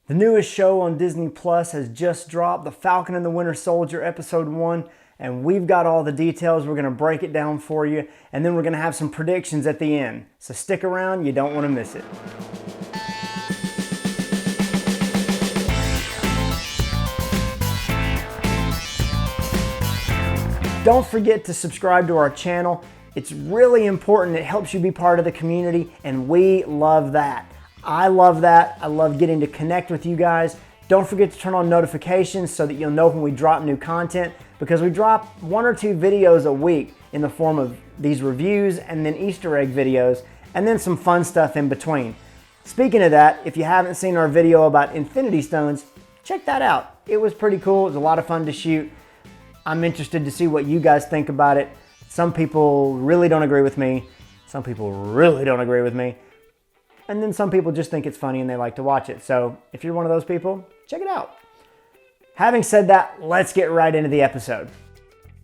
The newest show on Disney Plus has just dropped, The Falcon and the Winter Soldier, Episode 1, and we've got all the details. We're going to break it down for you, and then we're going to have some predictions at the end. So stick around, you don't want to miss it. Don't forget to subscribe to our channel. It's really important. It helps you be part of the community, and we love that. I love that. I love getting to connect with you guys. Don't forget to turn on notifications so that you'll know when we drop new content, because we drop 1 or 2 videos a week in the form of these reviews and then Easter egg videos and then some fun stuff in between. Speaking of that, if you haven't seen our video about Infinity Stones, check that out. It was pretty cool. It was a lot of fun to shoot. I'm interested to see what you guys think about it. Some people really don't agree with me. Some people really don't agree with me. And then some people just think it's funny and they like to watch it. So if you're one of those people, check it out. Having said that, let's get right into the episode.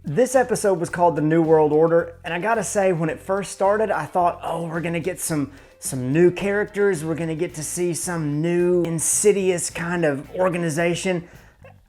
This episode was called The New World Order, and I gotta say, when it first started, I thought, oh, we're gonna get some new characters, we're gonna get to see some new insidious kind of organization.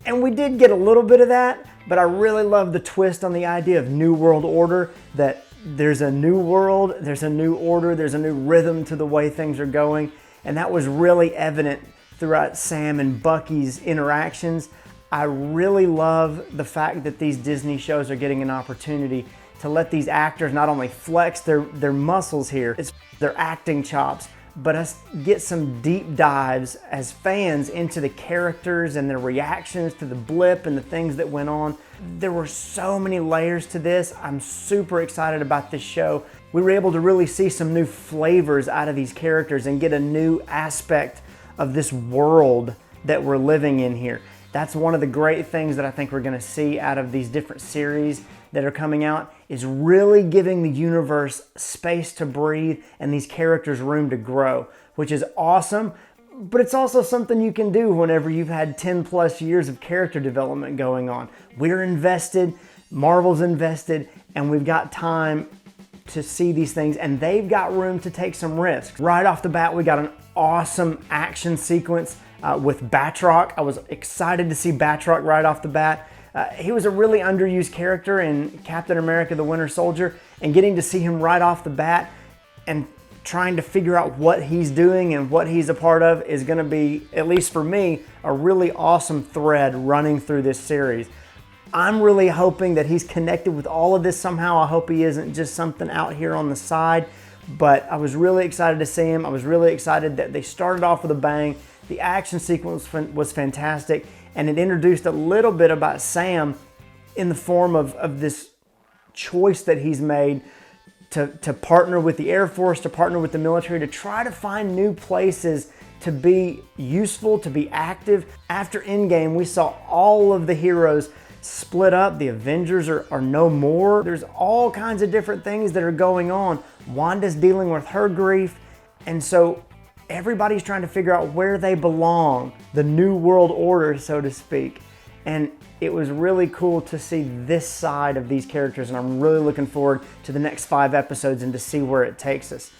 And we did get a little bit of that, but I really love the twist on the idea of New World Order, that there's a new world, there's a new order, there's a new rhythm to the way things are going. And that was really evident throughout Sam and Bucky's interactions. I really love the fact that these Disney shows are getting an opportunity to let these actors not only flex their muscles here, it's their acting chops, but us get some deep dives as fans into the characters and their reactions to the blip and the things that went on. There were so many layers to this. I'm super excited about this show. We were able to really see some new flavors out of these characters and get a new aspect of this world that we're living in here. That's one of the great things that I think we're gonna see out of these different series that are coming out, is really giving the universe space to breathe and these characters room to grow, which is awesome. But it's also something you can do whenever you've had 10 plus years of character development going on. We're invested, Marvel's invested, and we've got time to see these things, and they've got room to take some risks. Right off the bat, we got an awesome action sequence with Batroc. I was excited to see Batroc right off the bat. He was a really underused character in Captain America the Winter Soldier, and getting to see him right off the bat and trying to figure out what he's doing and what he's a part of is going to be, at least for me, a really awesome thread running through this series. I'm really hoping that he's connected with all of this somehow. I hope he isn't just something out here on the side, but I was really excited to see him. I was really excited that they started off with a bang. The action sequence was fantastic, and it introduced a little bit about Sam in the form of this choice that he's made to partner with the Air Force, to partner with the military, to try to find new places to be useful, to be active. After Endgame, we saw all of the heroes split up. The Avengers are no more. There's all kinds of different things that are going on. Wanda's dealing with her grief, and so everybody's trying to figure out where they belong, the New World Order, so to speak. And it was really cool to see this side of these characters, and I'm really looking forward to the next 5 episodes and to see where it takes us.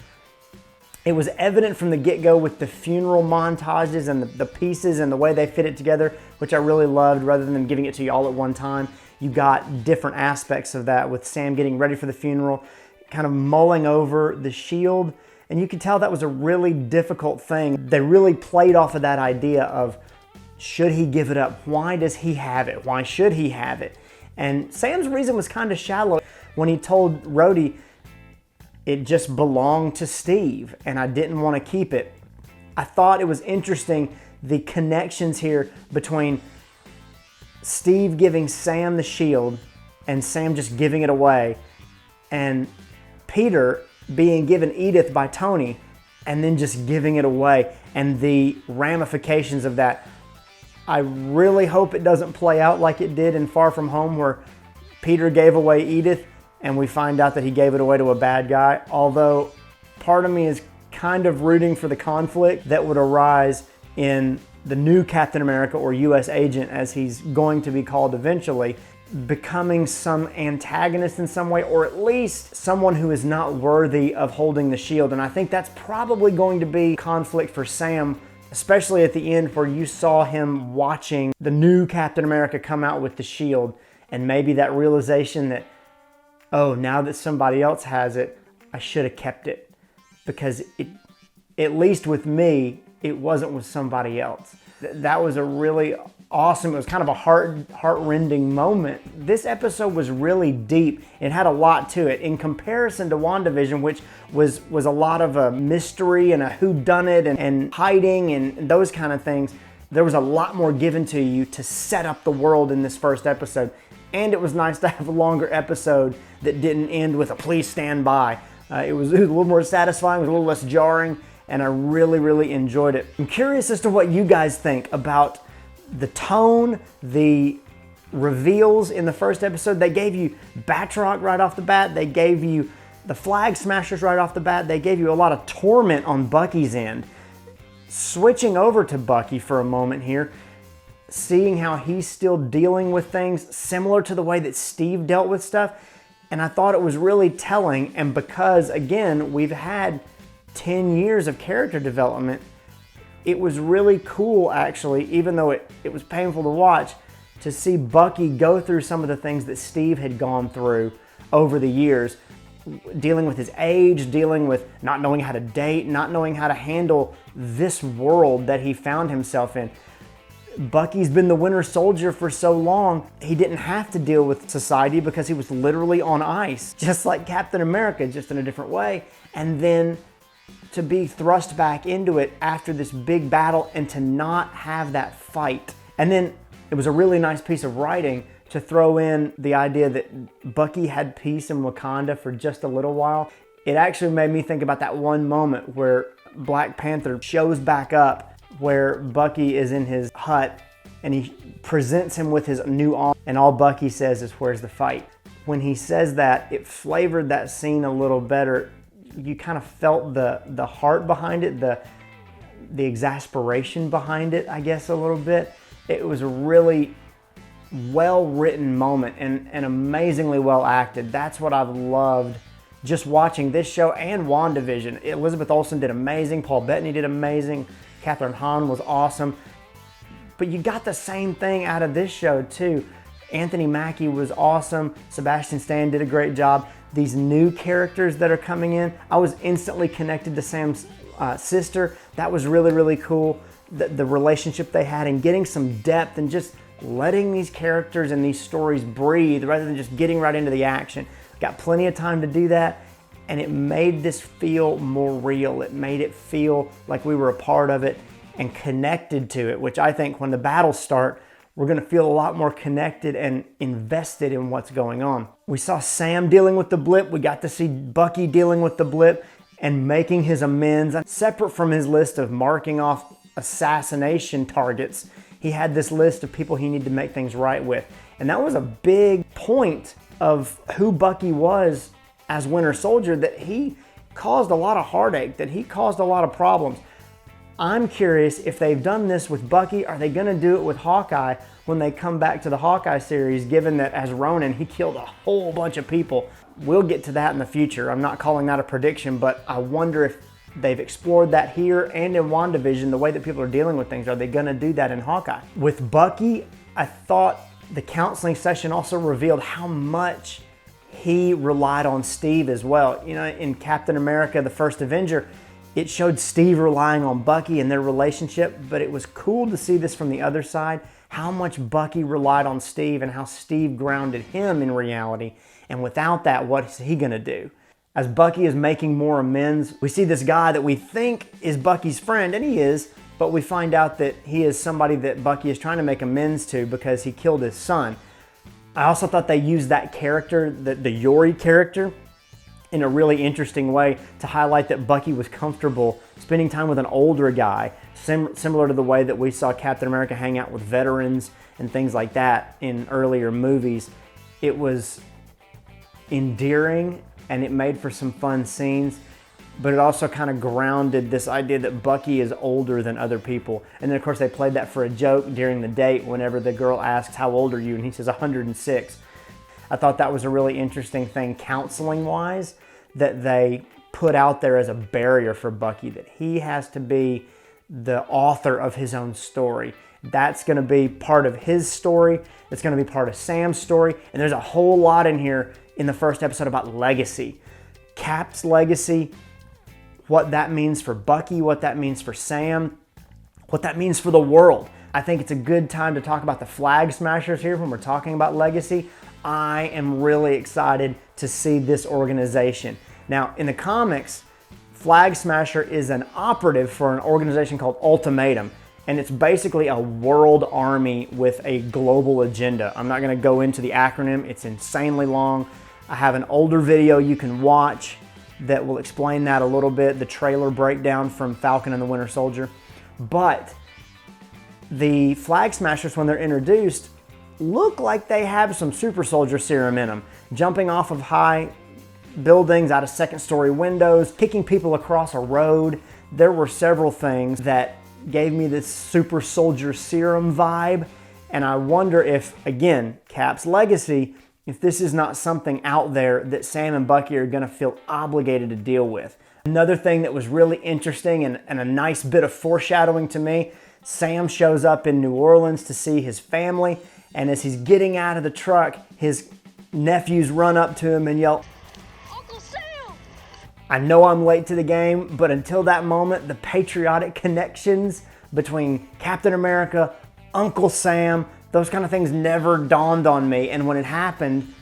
It was evident from the get-go with the funeral montages and the pieces and the way they fit it together, which I really loved. Rather than giving it to you all at one time, you got different aspects of that, with Sam getting ready for the funeral, kind of mulling over the shield. And you could tell that was a really difficult thing. They really played off of that idea of, should he give it up? Why does he have it? Why should he have it? And Sam's reason was kind of shallow when he told Rhodey it just belonged to Steve and I didn't want to keep it. I thought it was interesting, the connections here between Steve giving Sam the shield and Sam just giving it away, and Peter being given Edith by Tony and then just giving it away, and the ramifications of that. I really hope it doesn't play out like it did in Far From Home, where Peter gave away Edith and we find out that he gave it away to a bad guy. Although part of me is kind of rooting for the conflict that would arise in the new Captain America, or US agent as he's going to be called eventually, becoming some antagonist in some way, or at least someone who is not worthy of holding the shield. And I think that's probably going to be conflict for Sam especially at the end where you saw him watching the new Captain America come out with the shield, and maybe that realization that, oh, now that somebody else has it, I should have kept it, because it, at least with me, it wasn't with somebody else. That was a really awesome, it was kind of a heart-rending moment. This episode was really deep. It had a lot to it. In comparison to WandaVision, which was a lot of a mystery and a whodunit and hiding and those kind of things, there was a lot more given to you to set up the world in this first episode. And it was nice to have a longer episode that didn't end with a please stand by. It was a little more satisfying, it was a little less jarring, and I really, really enjoyed it. I'm curious as to what you guys think about the tone, the reveals in the first episode. They gave you Batroc right off the bat. They gave you the Flagsmashers right off the bat. They gave you a lot of torment on Bucky's end. Switching over to Bucky for a moment here, seeing how he's still dealing with things similar to the way that Steve dealt with stuff. And I thought it was really telling. And because, again, we've had 10 years of character development, it was really cool, actually, even though it was painful to watch, to see Bucky go through some of the things that Steve had gone through over the years, dealing with his age, dealing with not knowing how to date, not knowing how to handle this world that he found himself in. Bucky's been the Winter Soldier for so long, he didn't have to deal with society because he was literally on ice, just like Captain America, just in a different way. And then to be thrust back into it after this big battle and to not have that fight. And then it was a really nice piece of writing to throw in the idea that Bucky had peace in Wakanda for just a little while. It actually made me think about that one moment where Black Panther shows back up, where Bucky is in his hut and he presents him with his new arm, and all Bucky says is, "Where's the fight?" When he says that, it flavored that scene a little better. You kind of felt the heart behind it, the exasperation behind it, I guess, a little bit. It was a really well-written moment and amazingly well acted. That's what I've loved just watching this show and WandaVision. Elizabeth Olsen did amazing. Paul Bettany did amazing. Catherine Hahn was awesome. But you got the same thing out of this show too. Anthony Mackie was awesome. Sebastian Stan did a great job. These new characters that are coming in, I was instantly connected to Sam's sister. That was really, really cool. The relationship they had and getting some depth and just letting these characters and these stories breathe rather than just getting right into the action. Got plenty of time to do that, and it made this feel more real. It made it feel like we were a part of it and connected to it, which I think when the battles start, we're going to feel a lot more connected and invested in what's going on. We saw Sam dealing with the blip. We got to see Bucky dealing with the blip and making his amends. Separate from his list of marking off assassination targets, he had this list of people he needed to make things right with. And that was a big point of who Bucky was as Winter Soldier, that he caused a lot of heartache, that he caused a lot of problems. I'm curious if they've done this with Bucky, are they going to do it with Hawkeye when they come back to the Hawkeye series, given that as Ronin, he killed a whole bunch of people. We'll get to that in the future. I'm not calling that a prediction, but I wonder if they've explored that here and in WandaVision, the way that people are dealing with things. Are they going to do that in Hawkeye? With Bucky, I thought the counseling session also revealed how much he relied on Steve as well. You know, in Captain America, the First Avenger, it showed Steve relying on Bucky and their relationship, but it was cool to see this from the other side, how much Bucky relied on Steve and how Steve grounded him in reality. And without that, what's he gonna do? As Bucky is making more amends, we see this guy that we think is Bucky's friend, and he is, but we find out that he is somebody that Bucky is trying to make amends to because he killed his son. I also thought they used that character, the Yori character, in a really interesting way to highlight that Bucky was comfortable spending time with an older guy, similar to the way that we saw Captain America hang out with veterans and things like that in earlier movies. It was endearing and it made for some fun scenes, but it also kind of grounded this idea that Bucky is older than other people. And then of course they played that for a joke during the date whenever the girl asks, "How old are you?" and he says 106. I thought that was a really interesting thing counseling-wise that they put out there as a barrier for Bucky, that he has to be the author of his own story. That's going to be part of his story. It's going to be part of Sam's story. And there's a whole lot in here in the first episode about legacy. Cap's legacy, what that means for Bucky, what that means for Sam, what that means for the world. I think it's a good time to talk about the Flagsmashers here when we're talking about legacy. I am really excited to see this organization. Now, in the comics, Flagsmasher is an operative for an organization called Ultimatum, and it's basically a world army with a global agenda. I'm not going to go into the acronym. It's insanely long. I have an older video you can watch that will explain that a little bit, the trailer breakdown from Falcon and the Winter Soldier. But the Flagsmashers, when they're introduced, look like they have some super soldier serum in them, jumping off of high buildings, out of second-story windows, kicking people across a road. There were several things that gave me this super soldier serum vibe, and I wonder if, again, Cap's legacy, if this is not something out there that Sam and Bucky are going to feel obligated to deal with. Another thing that was really interesting and a nice bit of foreshadowing to me, Sam shows up in New Orleans to see his family, and as he's getting out of the truck, his nephews run up to him and yell, "Uncle Sam!" I know I'm late to the game, but until that moment, the patriotic connections between Captain America, Uncle Sam, those kind of things never dawned on me. And when it happened,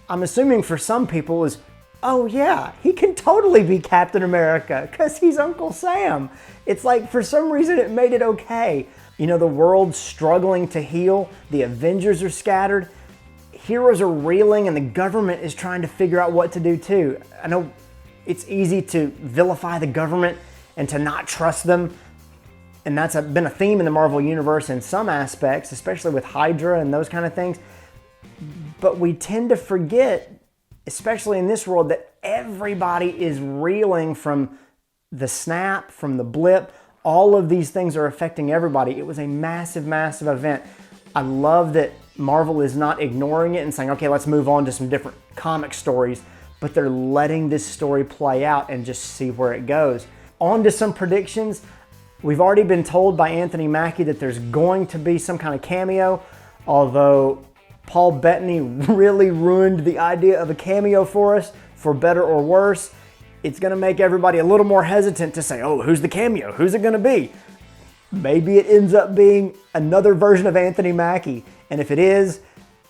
I'm assuming for some people it was, oh yeah, he can totally be Captain America because he's Uncle Sam. It's like for some reason it made it okay. You know, the world's struggling to heal. The Avengers are scattered. Heroes are reeling and the government is trying to figure out what to do too. I know it's easy to vilify the government and to not trust them. And that's been a theme in the Marvel Universe in some aspects, especially with Hydra and those kind of things. But we tend to forget, especially in this world, that everybody is reeling from the snap, from the blip. All of these things are affecting everybody. It was a massive, massive event. I love that Marvel is not ignoring it and saying, okay, let's move on to some different comic stories, but they're letting this story play out and just see where it goes. On to some predictions. We've already been told by Anthony Mackie that there's going to be some kind of cameo, although Paul Bettany really ruined the idea of a cameo for us, for better or worse. It's going to make everybody a little more hesitant to say, oh, who's the cameo? Who's it going to be? Maybe it ends up being another version of Anthony Mackie. And if it is,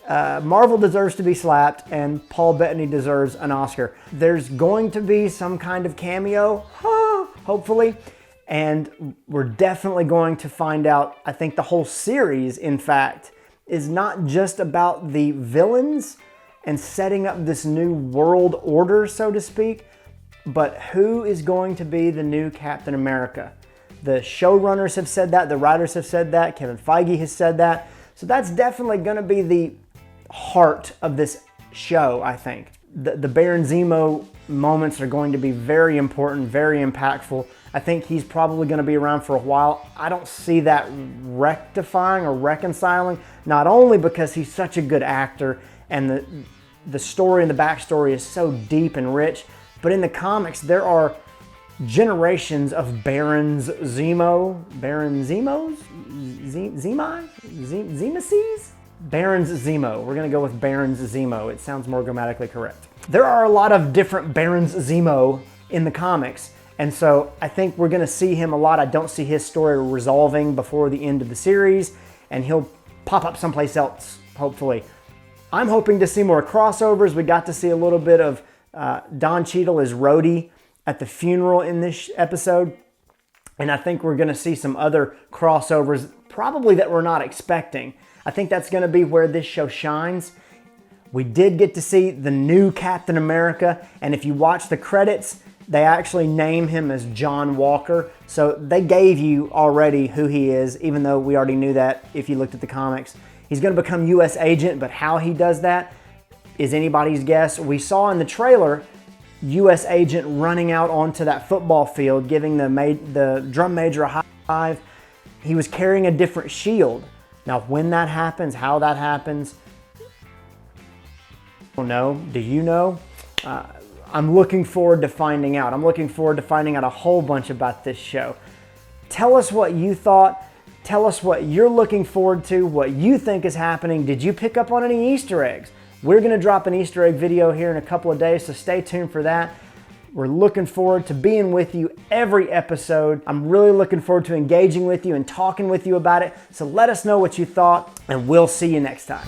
Marvel deserves to be slapped and Paul Bettany deserves an Oscar. There's going to be some kind of cameo, hopefully. And we're definitely going to find out, I think the whole series, in fact, is not just about the villains and setting up this new world order, so to speak, but who is going to be the new Captain America. The showrunners have said that, the writers have said that, Kevin Feige has said that. So that's definitely going to be the heart of this show, I think. The Baron Zemo moments are going to be very important, very impactful. I think he's probably going to be around for a while. I don't see that rectifying or reconciling, not only because he's such a good actor and the story and the backstory is so deep and rich, but in the comics there are generations of Barons Zemo, Baron Zemos? Zemeses? Barons Zemo. We're going to go with Barons Zemo. It sounds more grammatically correct. There are a lot of different Barons Zemo in the comics, and so I think we're going to see him a lot. I don't see his story resolving before the end of the series, and he'll pop up someplace else, hopefully. I'm hoping to see more crossovers. We got to see a little bit of Don Cheadle as Rhodey at the funeral in this episode, and I think we're going to see some other crossovers, probably that we're not expecting. I think that's going to be where this show shines. We did get to see the new Captain America, and if you watch the credits, they actually name him as John Walker. So they gave you already who he is, even though we already knew that if you looked at the comics. He's going to become U.S. agent, but how he does that is anybody's guess. We saw in the trailer U.S. agent running out onto that football field, giving the drum major a high five. He was carrying a different shield. Now, when that happens, how that happens, I don't know. Do you know? I'm looking forward to finding out. I'm looking forward to finding out a whole bunch about this show. Tell us what you thought. Tell us what you're looking forward to, what you think is happening. Did you pick up on any Easter eggs? We're going to drop an Easter egg video here in a couple of days, so stay tuned for that. We're looking forward to being with you every episode. I'm really looking forward to engaging with you and talking with you about it. So let us know what you thought, and we'll see you next time.